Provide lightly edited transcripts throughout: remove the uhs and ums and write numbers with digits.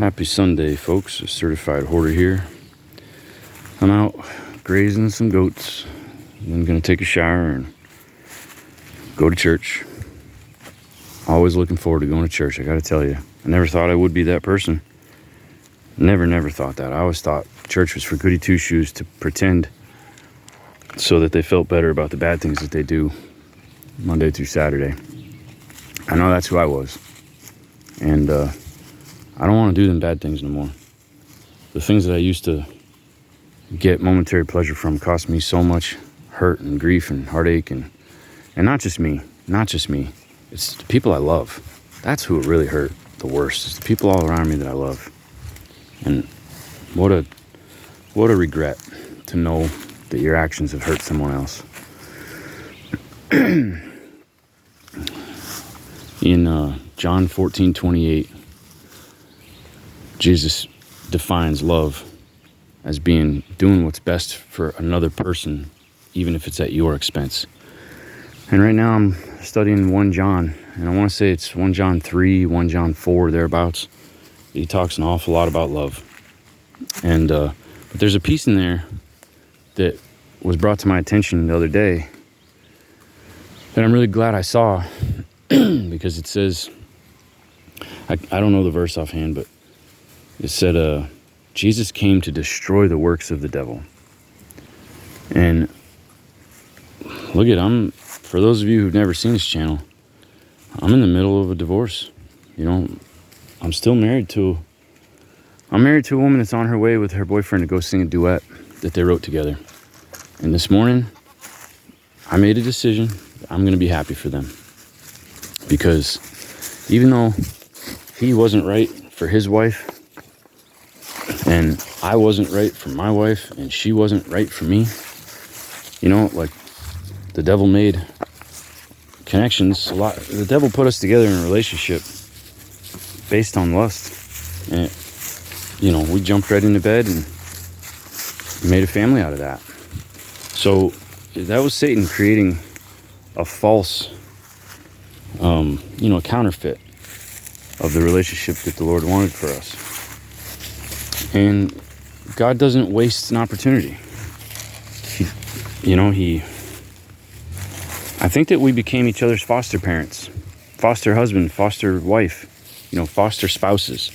Happy Sunday, folks. A certified hoarder here. I'm out grazing some goats. I'm going to take a shower and go to church. Always looking forward to going to church, I got to tell you. I never thought I would be that person. Never thought that. I always thought church was for goody two-shoes to pretend so that they felt better about the bad things that they do Monday through Saturday. I know that's who I was. And I don't want to do them bad things no more. The things that I used to get momentary pleasure from cost me so much hurt and grief and heartache and not just me. It's the people I love. That's who it really hurt the worst. It's the people all around me that I love. And what a regret to know that your actions have hurt someone else. In John 14:28, Jesus defines love as doing what's best for another person, even if it's at your expense. And right now I'm studying 1 John, and I want to say it's 1 John 3, 1 John 4, thereabouts. He talks an awful lot about love. And but there's a piece in there that was brought to my attention the other day that I'm really glad I saw, because it says, I don't know the verse offhand, but it said, Jesus came to destroy the works of the devil. And look for those of you who've never seen this channel, I'm in the middle of a divorce. I'm still married to a woman that's on her way with her boyfriend to go sing a duet that they wrote together. And this morning, I made a decision that I'm going to be happy for them. Because even though he wasn't right for his wife, and I wasn't right for my wife, and she wasn't right for me, the devil made connections a lot. The devil put us together in a relationship based on lust. And, we jumped right into bed and made a family out of that. So that was Satan creating a false, a counterfeit of the relationship that the Lord wanted for us. And God doesn't waste an opportunity. I think that we became each other's foster parents, foster husband, foster wife, foster spouses.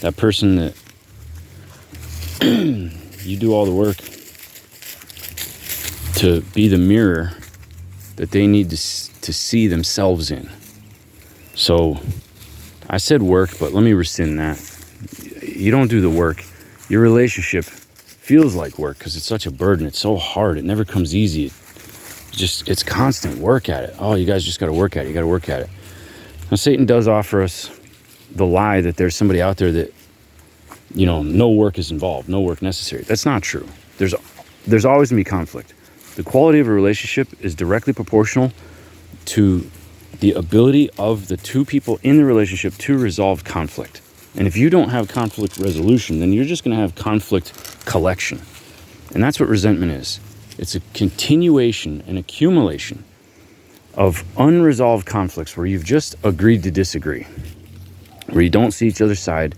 That person that you do all the work to be the mirror that they need to see themselves in. So I said work, but let me rescind that. You don't do the work. Your relationship feels like work because it's such a burden. It's so hard. It never comes easy. It's constant work at it. Oh, you guys just got to work at it. You got to work at it. Now, Satan does offer us the lie that there's somebody out there that, no work is involved, no work necessary. That's not true. There's always going to be conflict. The quality of a relationship is directly proportional to the ability of the two people in the relationship to resolve conflict. And if you don't have conflict resolution, then you're just going to have conflict collection. And that's what resentment is. It's a continuation and accumulation of unresolved conflicts where you've just agreed to disagree, where you don't see each other's side,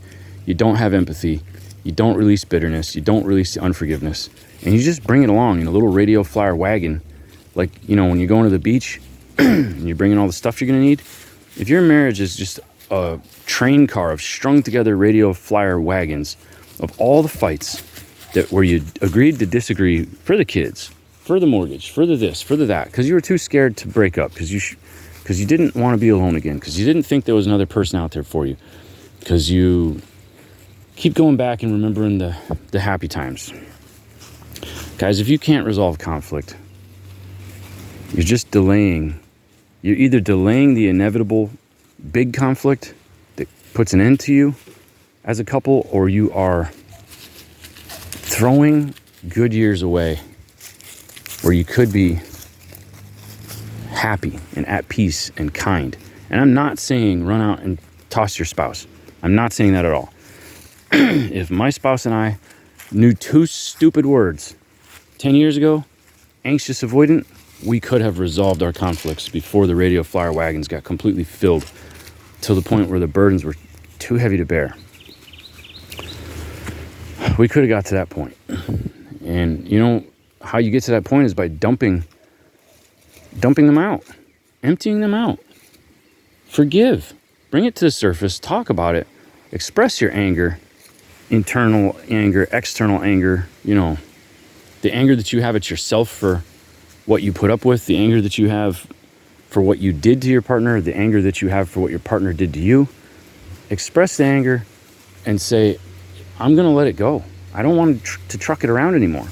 you don't have empathy, you don't release bitterness, you don't release unforgiveness, and you just bring it along in a little radio flyer wagon. Like, when you're going to the beach and you're bringing all the stuff you're going to need. If your marriage is just a train car of strung together radio flyer wagons of all the fights where you agreed to disagree for the kids, for the mortgage, for the this, for the that, because you were too scared to break up, because you didn't want to be alone again, because you didn't think there was another person out there for you, because you keep going back and remembering the happy times. Guys, if you can't resolve conflict, you're just delaying. You're either delaying the inevitable big conflict that puts an end to you as a couple, or you are throwing good years away where you could be happy and at peace and kind. And I'm not saying run out and toss your spouse. I'm not saying that at all. If my spouse and I knew 2 stupid words 10 years ago, anxious avoidant, we could have resolved our conflicts before the radio flyer wagons got completely filled to the point where the burdens were too heavy to bear. We could have got to that point. And you know how you get to that point is by dumping them out, emptying them out. Forgive. Bring it to the surface. Talk about it. Express your anger, internal anger, external anger, you know, the anger that you have at yourself for what you put up with, the anger that you have for what you did to your partner, the anger that you have for what your partner did to you. Express the anger and say, I'm going to let it go. I don't want to truck it around anymore.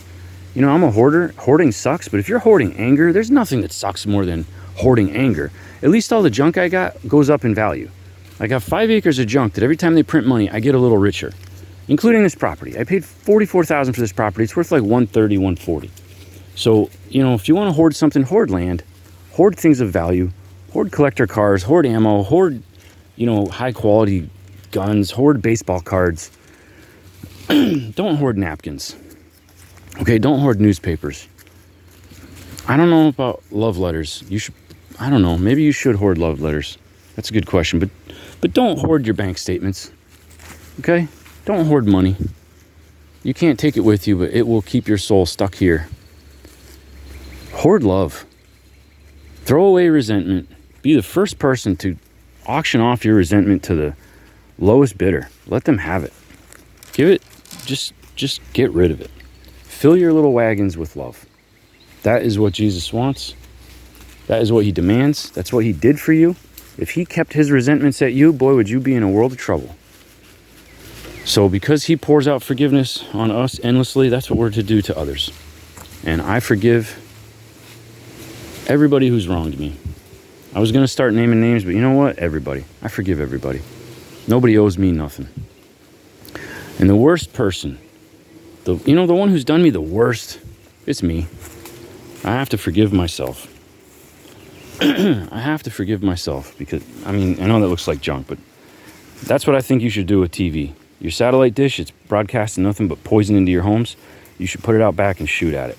You know, I'm a hoarder. Hoarding sucks, but if you're hoarding anger, there's nothing that sucks more than hoarding anger. At least all the junk I got goes up in value. I got 5 acres of junk that every time they print money, I get a little richer, including this property. I paid $44,000 for this property. It's worth like $130,000, $140,000. So, you know, if you want to hoard something, hoard land, hoard things of value, hoard collector cars, hoard ammo, hoard, you know, high quality guns, hoard baseball cards. Don't hoard napkins. Okay, don't hoard newspapers. I don't know about love letters. I don't know, maybe you should hoard love letters. That's a good question, but don't hoard your bank statements. Okay? Don't hoard money. You can't take it with you, but it will keep your soul stuck here. Hoard love. Throw away resentment. Be the first person to auction off your resentment to the lowest bidder. Let them have it. Give it, just get rid of it. Fill your little wagons with love. That is what Jesus wants. That is what he demands. That's what he did for you. If he kept his resentments at you, boy, would you be in a world of trouble. So because he pours out forgiveness on us endlessly, that's what we're to do to others. And I forgive everybody who's wronged me. I was going to start naming names, but you know what? Everybody. I forgive everybody. Nobody owes me nothing. And the worst person, the one who's done me the worst, it's me. I have to forgive myself. I have to forgive myself because, I mean, I know that looks like junk, but that's what I think you should do with TV. Your satellite dish, it's broadcasting nothing but poison into your homes. You should put it out back and shoot at it.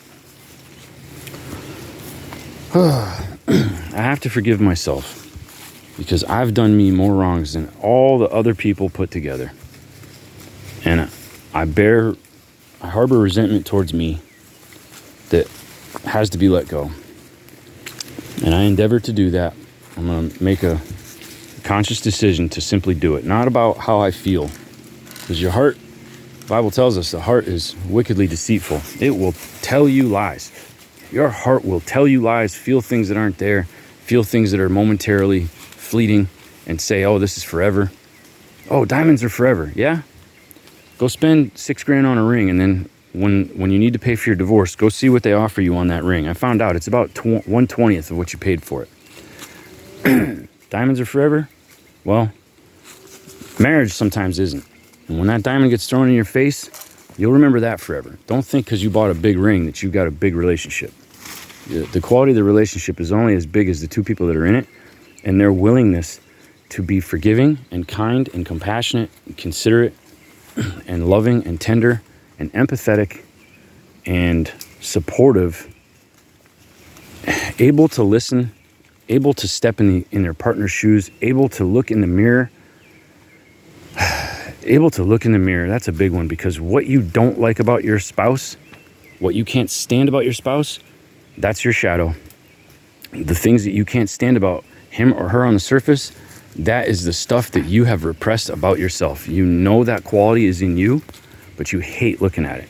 I have to forgive myself because I've done me more wrongs than all the other people put together. And I harbor resentment towards me that has to be let go. And I endeavor to do that. I'm going to make a conscious decision to simply do it. Not about how I feel. Because your heart, the Bible tells us the heart is wickedly deceitful. It will tell you lies. Your heart will tell you lies, feel things that aren't there, feel things that are momentarily fleeting, and say, oh, this is forever. Oh, diamonds are forever. Yeah? Go spend $6,000 on a ring, and then when you need to pay for your divorce, go see what they offer you on that ring. I found out it's about 1/20th of what you paid for it. Diamonds are forever? Well, marriage sometimes isn't. And when that diamond gets thrown in your face, you'll remember that forever. Don't think because you bought a big ring that you've got a big relationship. The quality of the relationship is only as big as the two people that are in it and their willingness to be forgiving and kind and compassionate and considerate and loving and tender and empathetic and supportive, able to listen, able to step in their partner's shoes, able to look in the mirror. Able to look in the mirror, that's a big one, because what you don't like about your spouse, what you can't stand about your spouse, that's your shadow. The things that you can't stand about him or her on the surface, that is the stuff that you have repressed about yourself. You know that quality is in you, but you hate looking at it.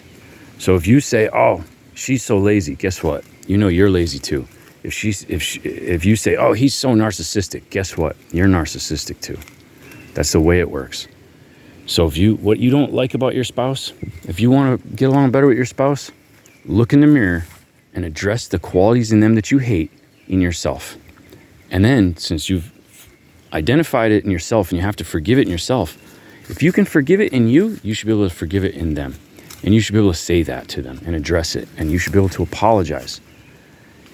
So if you say, oh, she's so lazy, guess what? You know you're lazy too. If you say, oh, he's so narcissistic, guess what? You're narcissistic too. That's the way it works. So what you don't like about your spouse, if you want to get along better with your spouse, look in the mirror and address the qualities in them that you hate in yourself. And then, since you've identified it in yourself and you have to forgive it in yourself, if you can forgive it in you, you should be able to forgive it in them. And you should be able to say that to them and address it. And you should be able to apologize.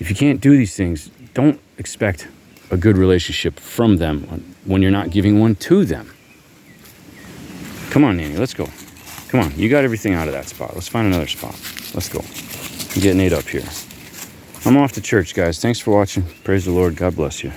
If you can't do these things, don't expect a good relationship from them when you're not giving one to them. Come on, Nanny, let's go. Come on, you got everything out of that spot. Let's find another spot. Let's go. I'm getting Nate up here. I'm off to church, guys. Thanks for watching. Praise the Lord. God bless you.